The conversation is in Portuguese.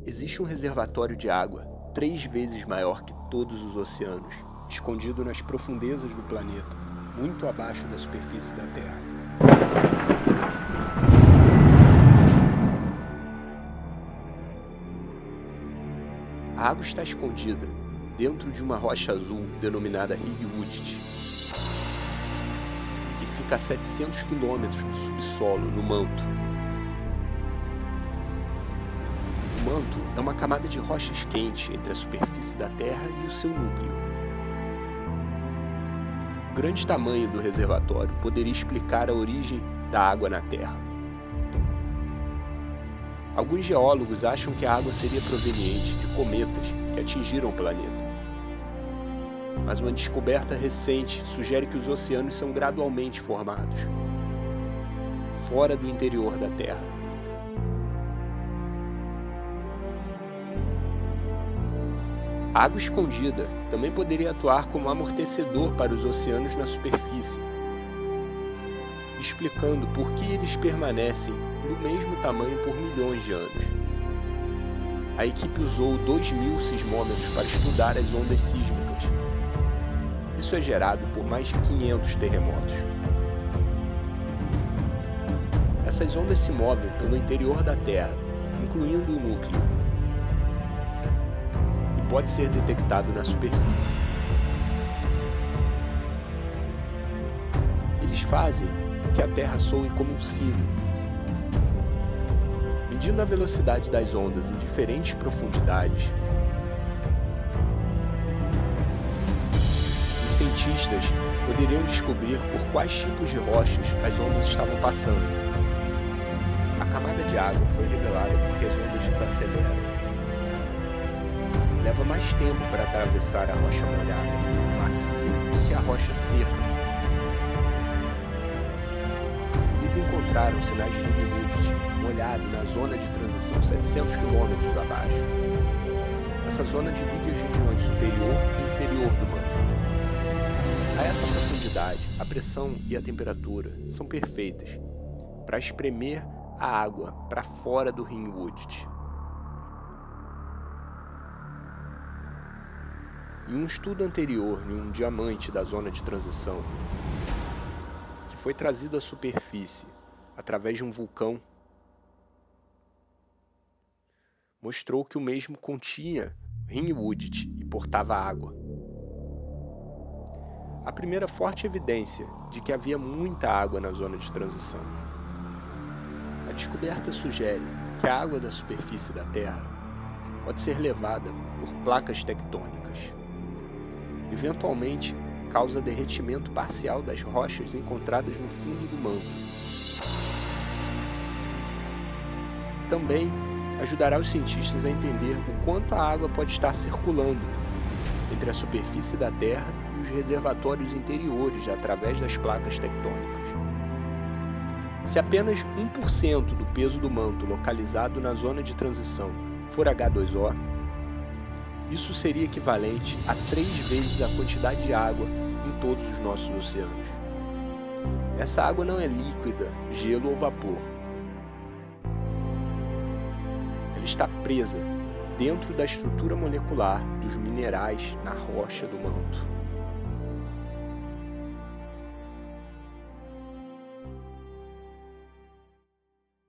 Existe um reservatório de água 3 vezes maior que todos os oceanos, escondido nas profundezas do planeta, muito abaixo da superfície da Terra. A água está escondida dentro de uma rocha azul denominada Higg-Woodt, que fica a 700 quilômetros do subsolo, no manto. O manto é uma camada de rochas quentes entre a superfície da Terra e o seu núcleo. O grande tamanho do reservatório poderia explicar a origem da água na Terra. Alguns geólogos acham que a água seria proveniente de cometas que atingiram o planeta. Mas uma descoberta recente sugere que os oceanos são gradualmente formados, fora do interior da Terra. A água escondida também poderia atuar como amortecedor para os oceanos na superfície, explicando por que eles permanecem do mesmo tamanho por milhões de anos. A equipe usou 2.000 sismômetros para estudar as ondas sísmicas. Isso é gerado por mais de 500 terremotos. Essas ondas se movem pelo interior da Terra, incluindo o núcleo, e pode ser detectado na superfície. Eles fazem que a Terra soe como um sino. Medindo a velocidade das ondas em diferentes profundidades, os cientistas poderiam descobrir por quais tipos de rochas as ondas estavam passando. A camada de água foi revelada porque as ondas desaceleram. Leva mais tempo para atravessar a rocha molhada, macia, do que a rocha seca. Eles encontraram sinais de Higg-Woodt molhado na zona de transição 700 km abaixo. Essa zona divide as regiões superior e inferior do manto. A essa profundidade, a pressão e a temperatura são perfeitas para espremer a água para fora do Higg-Woodt. Em um estudo anterior em um diamante da zona de transição, que foi trazido à superfície através de um vulcão, mostrou que o mesmo continha Higg-Woodt e portava água. A primeira forte evidência de que havia muita água na zona de transição. A descoberta sugere que a água da superfície da Terra pode ser levada por placas tectônicas. Eventualmente, causa derretimento parcial das rochas encontradas no fundo do manto. Também ajudará os cientistas a entender o quanto a água pode estar circulando entre a superfície da Terra e os reservatórios interiores através das placas tectônicas. Se apenas 1% do peso do manto localizado na zona de transição for H2O, isso seria equivalente a 3 vezes a quantidade de água em todos os nossos oceanos. Essa água não é líquida, gelo ou vapor. Ela está presa dentro da estrutura molecular dos minerais na rocha do manto.